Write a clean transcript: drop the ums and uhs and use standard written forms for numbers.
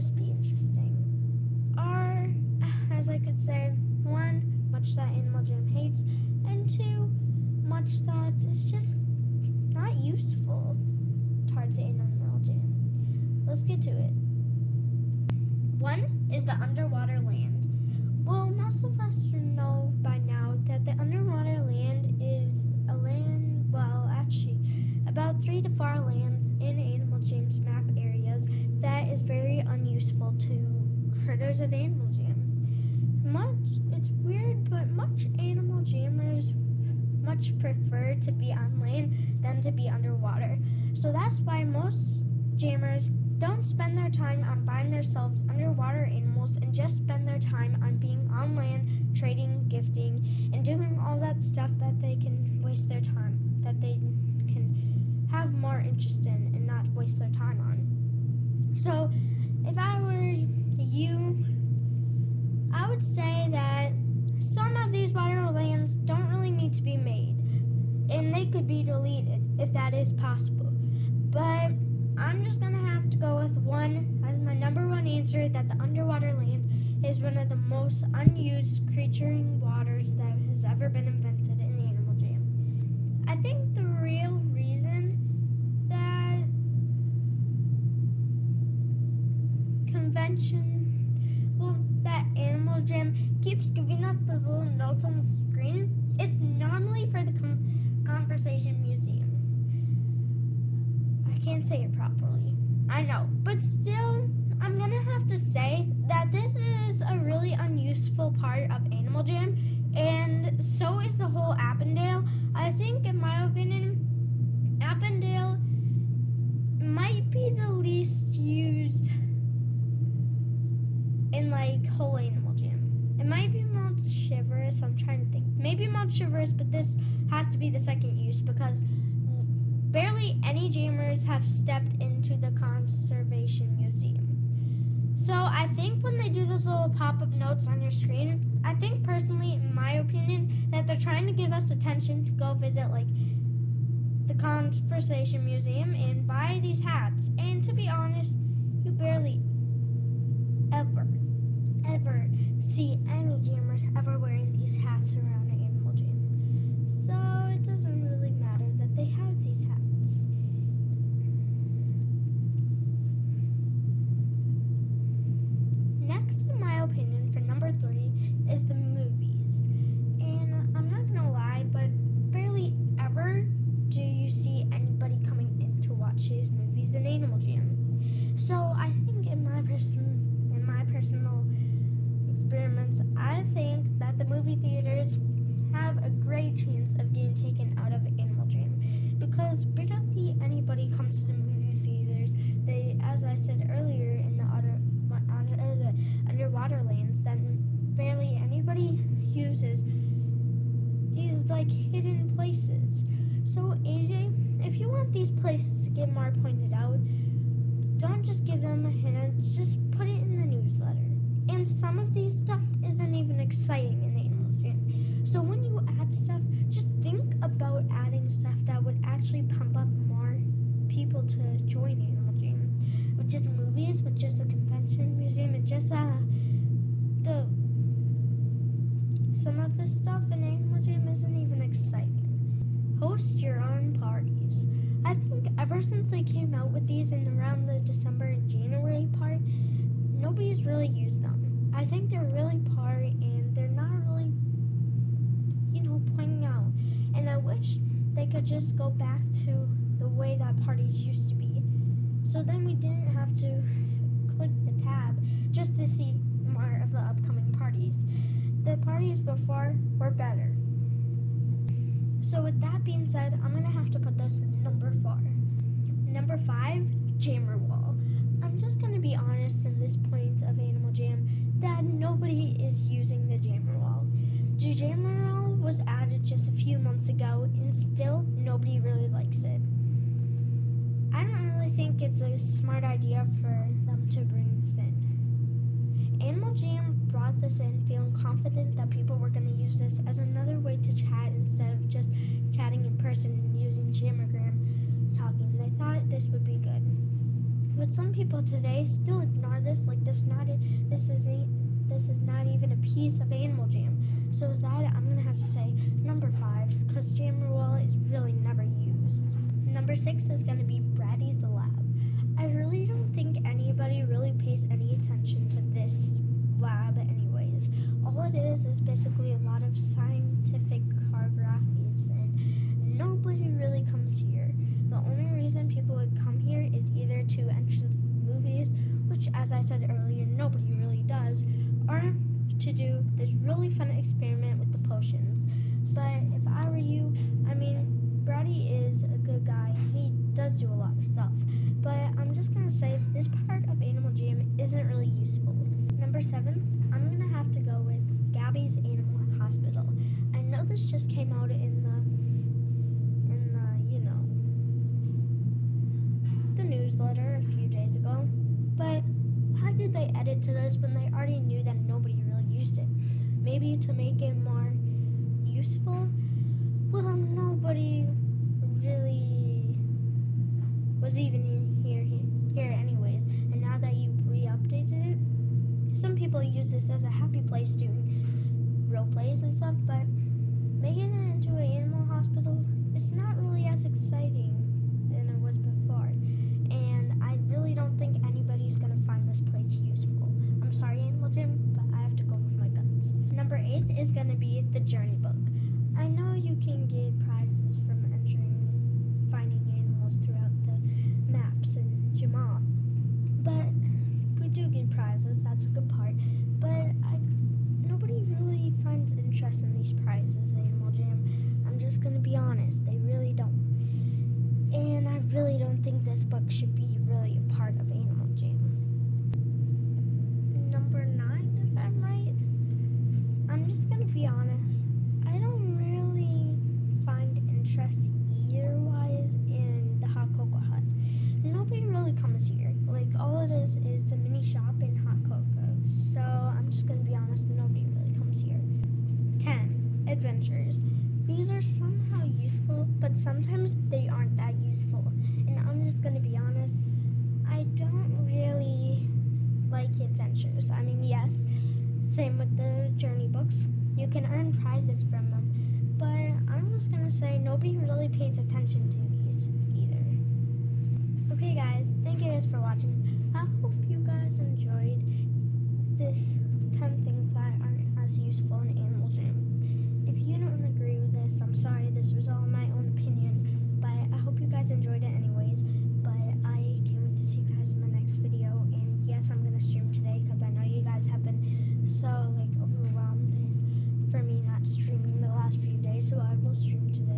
this be interesting? Are, as I could say, 1, much that Animal Jam hates, and 2, much that is just not useful towards Animal Jam. Let's get to it. 1 is the underwater land. Well, most of us know by now that the underwater land is a land, well, actually, about 3 to 4 lands in Animal Jam's map areas that is very unuseful to critters of Animal Jam. It's weird, but much Animal Jammers much prefer to be on land than to be underwater. So that's why most jammers don't spend their time on buying themselves underwater animals and just spend their time on being on land, trading, gifting, and doing all that stuff that they can waste their time, that they can have more interest in and not waste their time on. So if I were you, I would say that some of these water lands don't really need to be made, and they could be deleted if that is possible. But I'm just going to have to go with 1 as my number 1 answer, that the underwater land is one of the most unused creaturing waters that has ever been invented in Animal Jam. I think the real reason that that Animal Jam keeps giving us those little notes on the screen, it's normally for the Conversation Museum. I can't say it properly, I know, but still, I'm gonna have to say that this is a really unuseful part of Animal Jam, and so is the whole Appendale. I think, in my opinion, Appendale might be the least used in, whole Animal Jam. It might be Mount Chiverous, I'm trying to think. Maybe Mount Chiverous, but this has to be the second use because barely any jammers have stepped into the Conservation Museum. So I think when they do those little pop-up notes on your screen, I think personally, in my opinion, that they're trying to give us attention to go visit, the Conversation Museum and buy these hats. And to be honest, you barely ever see any jammers ever wearing these hats around Animal Jam. So it doesn't really matter that they have these hats. Next, in my opinion, for number 3 is the movies. And I'm not gonna lie, but barely ever do you see anybody coming in to watch these movies in Animal Jam. So I think in my personal experiments, I think that the movie theaters have a great chance of getting taken out of Animal Jam because barely anybody comes to the movie theaters. They, as I said earlier, in the underwater lands, that barely anybody uses these hidden places. So AJ, if you want these places to get more pointed out, don't just give them a hint, just put it in the newsletter. And some of these stuff isn't even exciting in Animal Jam. So when you add stuff, just think about adding stuff that would actually pump up more people to join Animal Jam. With just movies, with just a convention museum, and just some of this stuff in Animal Jam isn't even exciting. Host your own parties. I think ever since they came out with these in around the December and January part, nobody's really used them. I think they're really par and they're not really, pointing out. And I wish they could just go back to the way that parties used to be. So then we didn't have to click the tab just to see more of the upcoming parties. The parties before were better. So with that being said, I'm going to have to put this in number 4. Number 5, Jammer Wall. I'm just going to be honest in this point of Animal Jam that nobody is using the Jammer Wall. The Jammer Wall was added just a few months ago and still nobody really likes it. I don't really think it's a smart idea for them to bring this in. Animal Jam brought this in feeling confident that people were going to use this as another way to chat instead of just chatting in person and using Jammergram talking. They thought this would be good. But some people today still ignore this, like this is not even a piece of Animal Jam. So is that, I'm gonna have to say number 5, because Jam Roll is really never used. Number 6 is gonna be Brady's Lab. I really don't think anybody really pays any attention to this lab anyways. All it is basically a lot of scientific cartographies, and nobody really comes here. The only reason people would come here is either to entrance the movies, which as I said earlier, nobody really does, or to do this really fun experiment with the potions. But if I were you, I mean, Brady is a good guy. He does do a lot of stuff. But I'm just going to say this part of Animal Jam isn't really useful. Number 7, I'm going to have to go with Gabby's Animal Hospital. I know this just came out in the newsletter a few days ago. But why did they edit to this when they already knew that nobody really used it? Maybe to make it more useful? Well, nobody really was even here anyways. And now that you re-updated it, some people use this as a happy place doing real plays and stuff, but making it into an animal hospital, it's not really as exciting than it was before. And I really don't think anybody's going to find this place useful. I'm sorry, Animal Jam, but I have to go with my guts. Number 8 is going to be the Journey Book. I know you can get prizes from finding animals throughout the maps and Jamal, but we do get prizes, that's a good part, but nobody really finds interest in these prizes, Animal Jam. I'm just going to be honest, they really don't. And I really don't think this book should be really a part of Animal Jam. Number 9, if I'm right, I'm just going to be honest, I don't really find interest either-wise in the Hot Cocoahun. Nobody really comes here. Like, all it is a mini shop in Hot Cocoa. So, I'm just going to be honest, nobody really comes here. 10, Adventures. These are somehow useful, but sometimes they aren't that useful. And I'm just going to be honest, I don't really like adventures. I mean, yes, same with the journey books. You can earn prizes from them. But I'm just going to say nobody really pays attention to these either. Okay, guys, thank you guys for watching. I hope you guys enjoyed this 10 things that aren't as useful in Animal Jam. If you don't agree with this, I'm sorry, this was all my own opinion, but I hope you guys enjoyed it anyways. But I can't wait to see you guys in my next video, and yes, I'm going to stream today because I know you guys have been so overwhelmed for me not streaming the last few days, so I will stream today.